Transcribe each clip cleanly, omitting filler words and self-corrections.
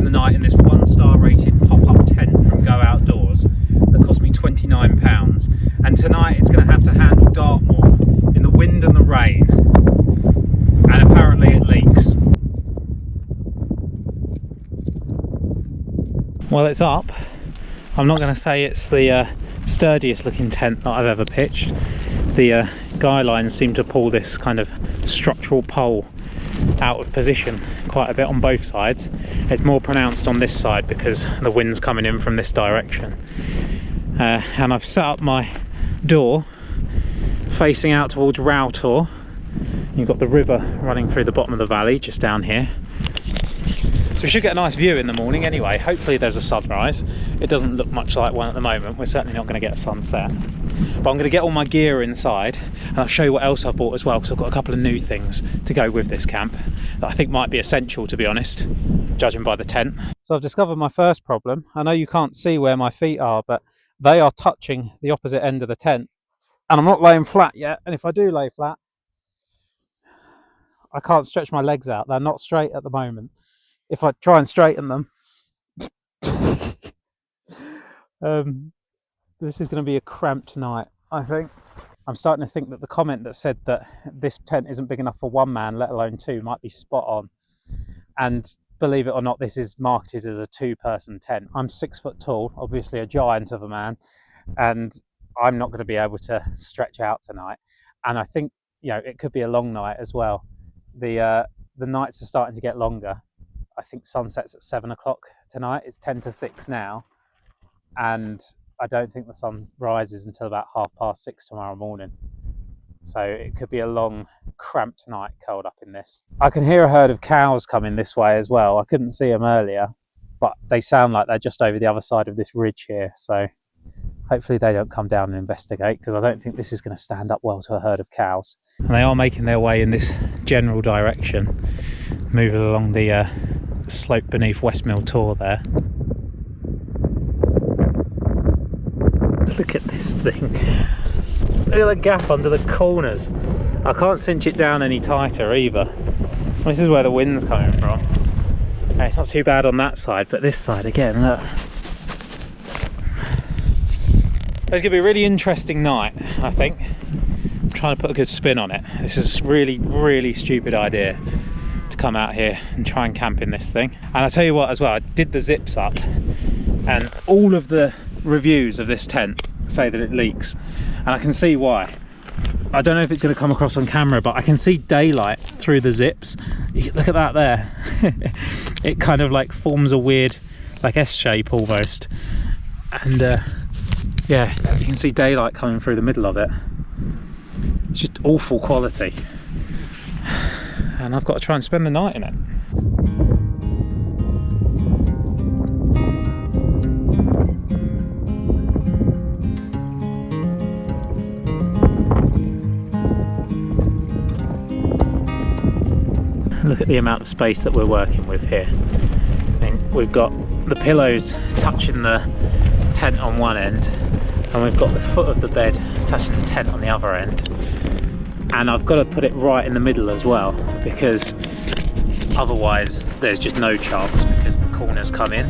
spending the night in this 1-star rated pop-up tent from Go Outdoors that cost me £29, and tonight it's going to have to handle Dartmoor in the wind and the rain, and apparently it leaks. Well, it's up. I'm not going to say it's the sturdiest looking tent that I've ever pitched. The guy lines seem to pull this kind of structural pole out of position quite a bit on both sides. It's more pronounced on this side because the wind's coming in from this direction. And I've set up my door facing out towards Routor. You've got the river running through the bottom of the valley just down here. So we should get a nice view in the morning anyway. Hopefully there's a sunrise. It doesn't look much like one at the moment. We're certainly not going to get a sunset. But I'm going to get all my gear inside and I'll show you what else I've bought as well, because I've got a couple of new things to go with this camp that I think might be essential, to be honest, judging by the tent. So I've discovered my first problem. I know you can't see where my feet are, but they are touching the opposite end of the tent. And I'm not laying flat yet. And if I do lay flat, I can't stretch my legs out. They're not straight at the moment. If I try and straighten them, this is going to be a cramped night, I think. I'm starting to think that the comment that said that this tent isn't big enough for one man, let alone two, might be spot on. And believe it or not, this is marketed as a two-person tent. I'm 6 foot tall, obviously a giant of a man, and I'm not going to be able to stretch out tonight. And I think, you know, it could be a long night as well. The nights are starting to get longer. I think sunset's at 7 o'clock tonight. It's 10 to 6 now, and I don't think the sun rises until about 6:30 tomorrow morning. So it could be a long, cramped night curled up in this. I can hear a herd of cows coming this way as well. I couldn't see them earlier, but they sound like they're just over the other side of this ridge here. So hopefully they don't come down and investigate, because I don't think this is going to stand up well to a herd of cows. And they are making their way in this general direction, moving along the slope beneath Westmill Tor there. Look at this thing. Look at the gap under the corners. I can't cinch it down any tighter either. This is where the wind's coming from. And it's not too bad on that side, but this side again, look. It's going to be a really interesting night, I think. I'm trying to put a good spin on it. This is a really, really stupid idea to come out here and try and camp in this thing. And I'll tell you what as well, I did the zips up, and all of the reviews of this tent say that it leaks, and I can see why. I don't know if it's going to come across on camera, but I can see daylight through the zips. Look at that there. It kind of like forms a weird like S shape almost, and yeah, you can see daylight coming through the middle of it. It's just awful quality, and I've got to try and spend the night in it. Look at the amount of space that we're working with here. I mean, we've got the pillows touching the tent on one end, and we've got the foot of the bed touching the tent on the other end. And I've got to put it right in the middle as well, because otherwise there's just no chance, because the corners come in.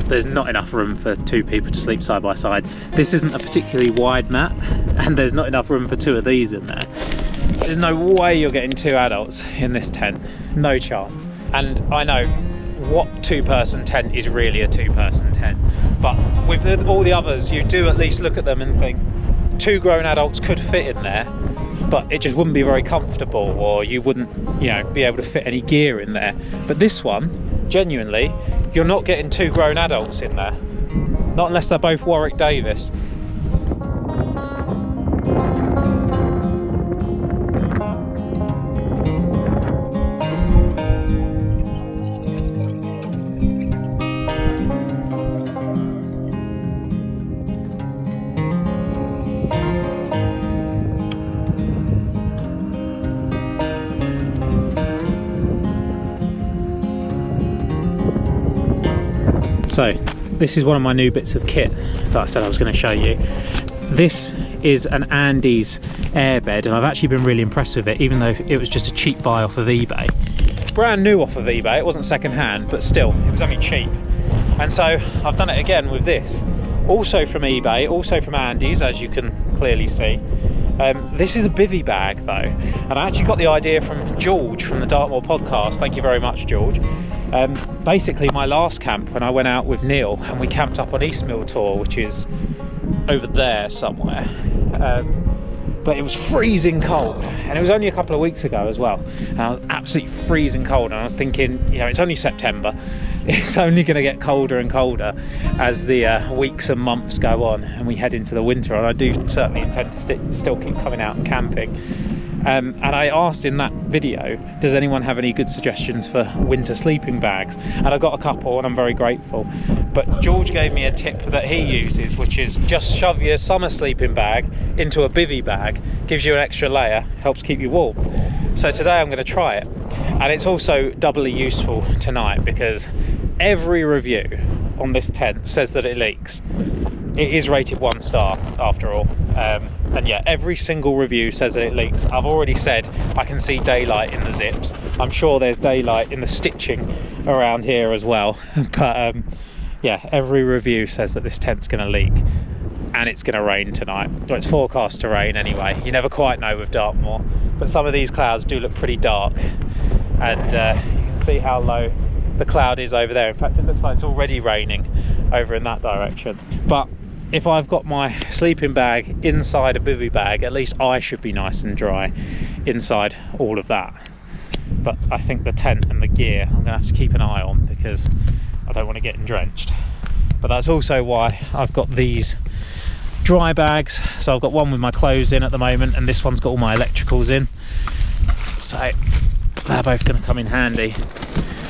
There's not enough room for two people to sleep side by side. This isn't a particularly wide mat, and there's not enough room for two of these in there. There's no way you're getting two adults in this tent, no chance. And I know what two-person tent is really a two-person tent, but with all the others, you do at least look at them and think two grown adults could fit in there, but it just wouldn't be very comfortable, or you wouldn't, you know, be able to fit any gear in there. But this one, genuinely, you're not getting two grown adults in there, not unless they're both Warwick Davis. So this is one of my new bits of kit that I said I was going to show you. This is an Andes airbed, and I've actually been really impressed with it, even though it was just a cheap buy off of eBay. brand new off of eBay. It wasn't second hand, but still, it was only cheap. And so I've done it again with this. Also from eBay, also from Andy's, as you can clearly see. This is a bivvy bag though, and I actually got the idea from George from the Dartmoor podcast. Thank you very much, George. Basically, my last camp, when I went out with Neil and we camped up on East Mill Tor, which is over there somewhere, but it was freezing cold, and it was only a couple of weeks ago as well, and I was absolutely freezing cold, and I was thinking, you know, it's only September, it's only going to get colder and colder as the weeks and months go on and we head into the winter, and I do certainly intend to still keep coming out and camping. And I asked in that video, does anyone have any good suggestions for winter sleeping bags? And I got a couple, and I'm very grateful. But George gave me a tip that he uses, which is just shove your summer sleeping bag into a bivvy bag, gives you an extra layer, helps keep you warm. So today I'm going to try it. And it's also doubly useful tonight because every review on this tent says that it leaks. It is rated 1 star after all. And yeah, every single review says that it leaks. I've already said I can see daylight in the zips. I'm sure there's daylight in the stitching around here as well. But yeah, every review says that this tent's going to leak, and it's going to rain tonight. Well, it's forecast to rain anyway. You never quite know with Dartmoor, but some of these clouds do look pretty dark, and you can see how low the cloud is over there. In fact, it looks like it's already raining over in that direction. But if I've got my sleeping bag inside a bivvy bag, at least I should be nice and dry inside all of that. But I think the tent and the gear I'm gonna have to keep an eye on because I don't want to get drenched. But that's also why I've got these dry bags. So I've got one with my clothes in at the moment, and this one's got all my electricals in. So they're both gonna come in handy.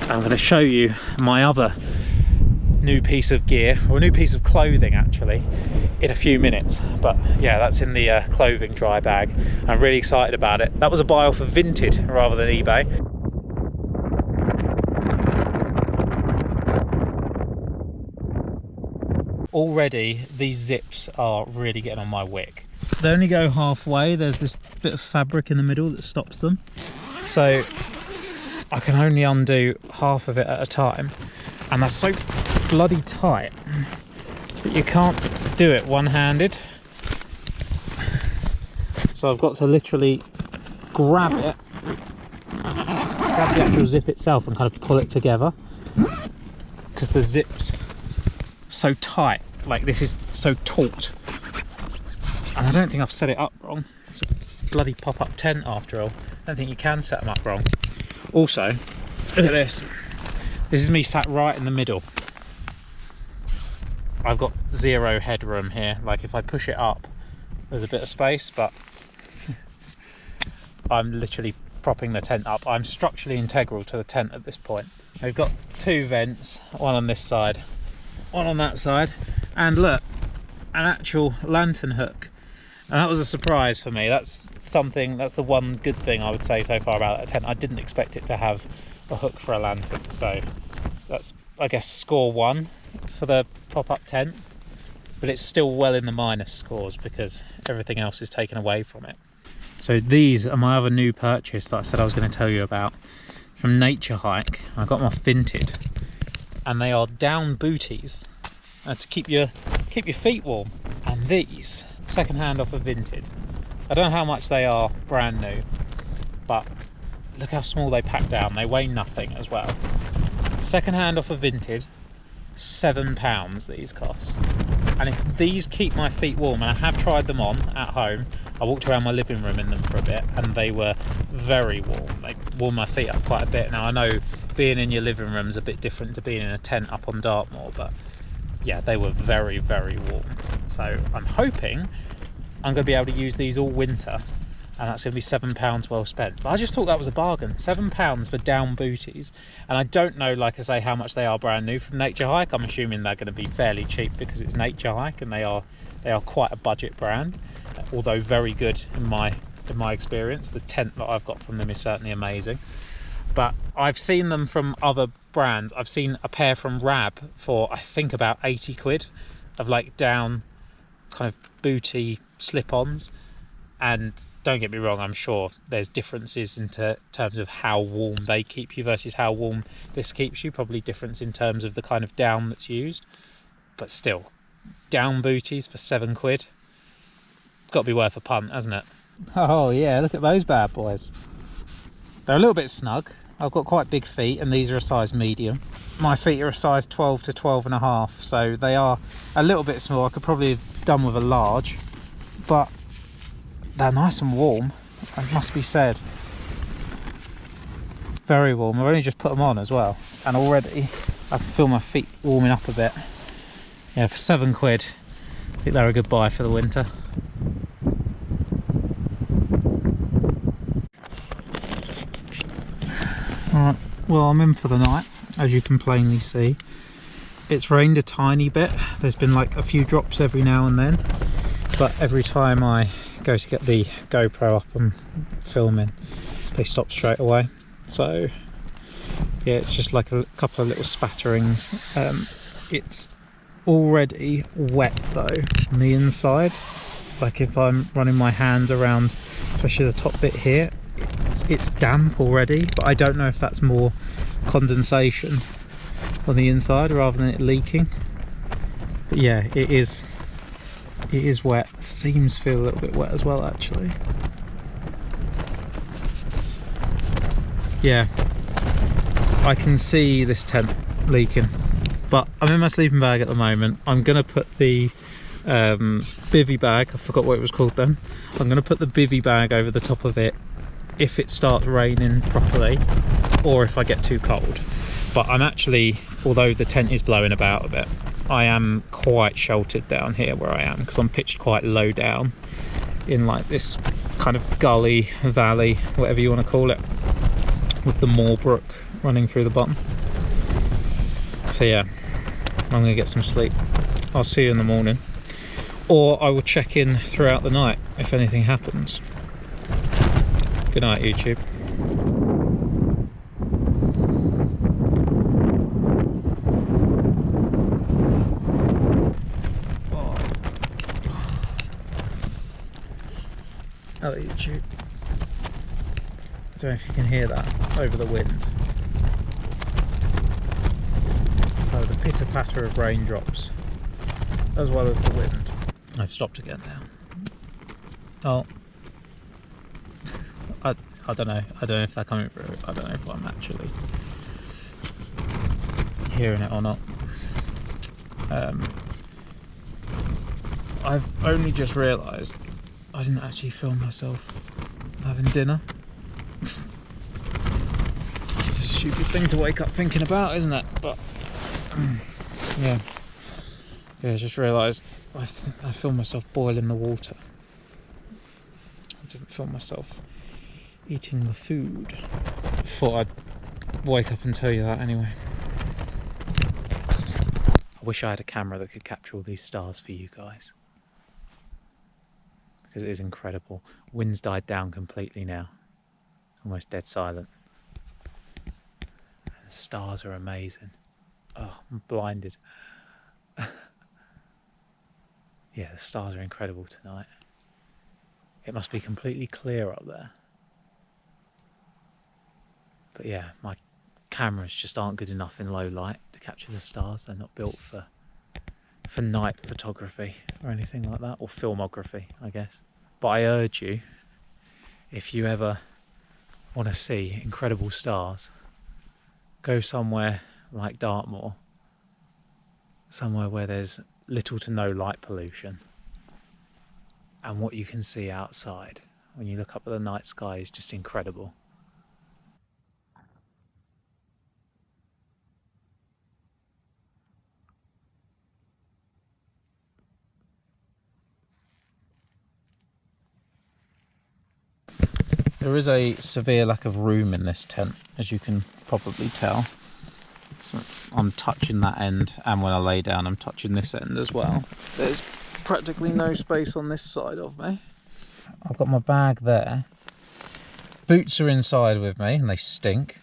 I'm gonna show you my other new piece of gear, or a new piece of clothing actually, in a few minutes. But yeah, that's in the clothing dry bag. I'm really excited about it. That was a buy off of Vinted rather than eBay. Already these zips are really getting on my wick. They only go halfway. There's this bit of fabric in the middle that stops them, so I can only undo half of it at a time, and that's so bloody tight that you can't do it one-handed. So I've got to literally grab it, grab the actual zip itself and kind of pull it together, because the zip's so tight. Like, this is so taut, and I don't think I've set it up wrong. It's a bloody pop-up tent after all. I don't think you can set them up wrong. Also, look at this. This is me sat right in the middle. I've got zero headroom here. Like, if I push it up, there's a bit of space, but I'm literally propping the tent up. I'm structurally integral to the tent at this point. We've got 2 vents, one on this side, one on that side, and look, an actual lantern hook. And that was a surprise for me. That's the one good thing I would say so far about that tent. I didn't expect it to have a hook for a lantern, so that's, I guess, score 1 for the pop-up tent, but it's still well in the minus scores because everything else is taken away from it. So these are my other new purchase that I said I was going to tell you about from Nature Hike. I got them off Vinted, and they are down booties to keep your feet warm. And these, second hand off of Vinted. I don't know how much they are brand new, but look how small they pack down. They weigh nothing as well. Second hand off of Vinted, £7 these cost. And if these keep my feet warm, and I have tried them on at home, I walked around my living room in them for a bit, and they were very warm. They warmed my feet up quite a bit. Now, I know being in your living room is a bit different to being in a tent up on Dartmoor, but yeah, they were very, very warm. So I'm hoping I'm going to be able to use these all winter, and that's going to be £7 well spent. But I just thought that was a bargain. £7 for down booties. And I don't know, like I say, how much they are brand new from Nature Hike. I'm assuming they're going to be fairly cheap because it's Nature Hike, and they are quite a budget brand, although very good in my experience. The tent that I've got from them is certainly amazing. But I've seen them from other brands. I've seen a pair from Rab for, I think, about 80 quid of like down kind of booty slip-ons. And don't get me wrong, I'm sure there's differences in terms of how warm they keep you versus how warm this keeps you. Probably difference in terms of the kind of down that's used. But still, down booties for £7. Got to be worth a punt, hasn't it? Oh yeah, look at those bad boys. They're a little bit snug. I've got quite big feet and these are a size medium. My feet are a size 12 to 12 and a half, so they are a little bit small. I could probably have done with a large, but they're nice and warm, it must be said. Very warm. I've only just put them on as well, and already I can feel my feet warming up a bit. Yeah, for £7, I think they're a good buy for the winter. Alright, well, I'm in for the night, as you can plainly see. It's rained a tiny bit. There's been like a few drops every now and then, but every time I go to get the GoPro up and filming, they stop straight away. So yeah, it's just like a couple of little spatterings. It's already wet though on the inside. Like if I'm running my hands around, especially the top bit here, it's damp already, but I don't know if that's more condensation on the inside rather than it leaking. But yeah, it is wet. The seams feel a little bit wet as well, actually. Yeah, I can see this tent leaking, but I'm in my sleeping bag at the moment. I'm gonna put the bivvy bag, I forgot what it was called then. I'm gonna put the bivvy bag over the top of it if it starts raining properly, or if I get too cold. But I'm actually, although the tent is blowing about a bit, I am quite sheltered down here where I am, because I'm pitched quite low down in like this kind of gully, valley, whatever you want to call it, with the Moor Brook running through the bottom. So yeah, I'm going to get some sleep. I'll see you in the morning, or I will check in throughout the night if anything happens. Good night, YouTube. Hello YouTube. I don't know if you can hear that over the wind. Oh, the pitter patter of raindrops as well as the wind. I've stopped again now. Oh, I don't know. I don't know if they're coming through. I don't know if I'm actually hearing it or not. I've only just realised I didn't actually film myself having dinner. It's a stupid thing to wake up thinking about, isn't it? But yeah, I just realised I filmed myself boiling the water. I didn't film myself eating the food. Thought I'd wake up and tell you that anyway. I wish I had a camera that could capture all these stars for you guys, because it is incredible. Wind's died down completely now, almost dead silent. And the stars are amazing. Oh, I'm blinded. Yeah, the stars are incredible tonight. It must be completely clear up there. But yeah, my cameras just aren't good enough in low light to capture the stars. They're not built for night photography or anything like that, or filmography, I guess. But I urge you, if you ever want to see incredible stars, go somewhere like Dartmoor, somewhere where there's little to no light pollution, and what you can see outside when you look up at the night sky is just incredible. There is a severe lack of room in this tent, as you can probably tell. So I'm touching that end, and when I lay down I'm touching this end as well. There's practically no space on this side of me. I've got my bag there. Boots are inside with me and they stink.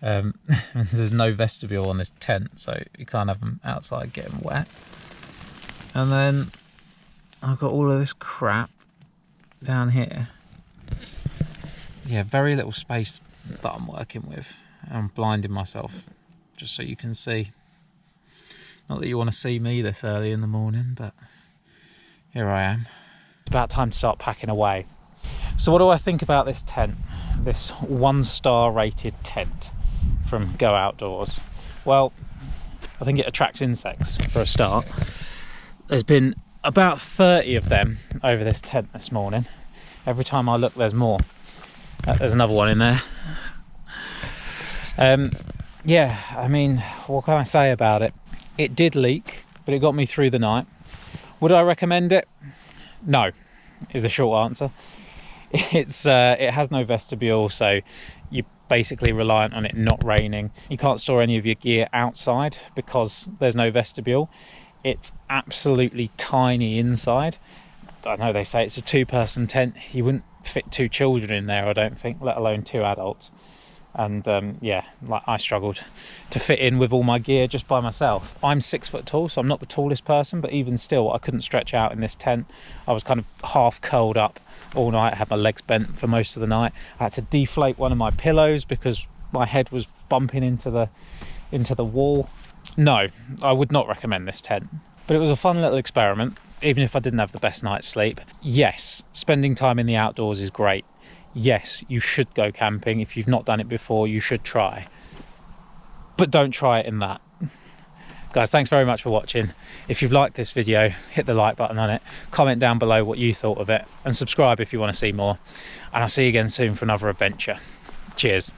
There's no vestibule on this tent, so you can't have them outside getting wet. And then I've got all of this crap down here, yeah, very little space that I'm working with. I'm blinding myself just so you can see. Not that you want to see me this early in the morning, but here I am. It's about time to start packing away. So what do I think about this tent? This 1-star rated tent from Go Outdoors? Well, I think it attracts insects for a start. There's been about 30 of them over this tent this morning. Every time I look, there's more. There's another one in there. Yeah, I mean, what can I say about it? It did leak, but it got me through the night. Would I recommend it? No, is the short answer. It has no vestibule, so you're basically reliant on it not raining. You can't store any of your gear outside because there's no vestibule. It's absolutely tiny inside. I know they say it's a 2-person tent. You wouldn't fit 2 children in there, I don't think, let alone 2 adults. And yeah, like I struggled to fit in with all my gear just by myself. I'm 6 foot tall, so I'm not the tallest person, but even still I couldn't stretch out in this tent. I was kind of half curled up all night. I had my legs bent for most of the night. I had to deflate one of my pillows because my head was bumping into the wall. No, I would not recommend this tent, but it was a fun little experiment, even if I didn't have the best night's sleep. Yes, spending time in the outdoors is great. Yes, you should go camping. If you've not done it before, you should try. But don't try it in that. Guys, thanks very much for watching. If you've liked this video, hit the like button on it. Comment down below what you thought of it. And subscribe if you want to see more. And I'll see you again soon for another adventure. Cheers.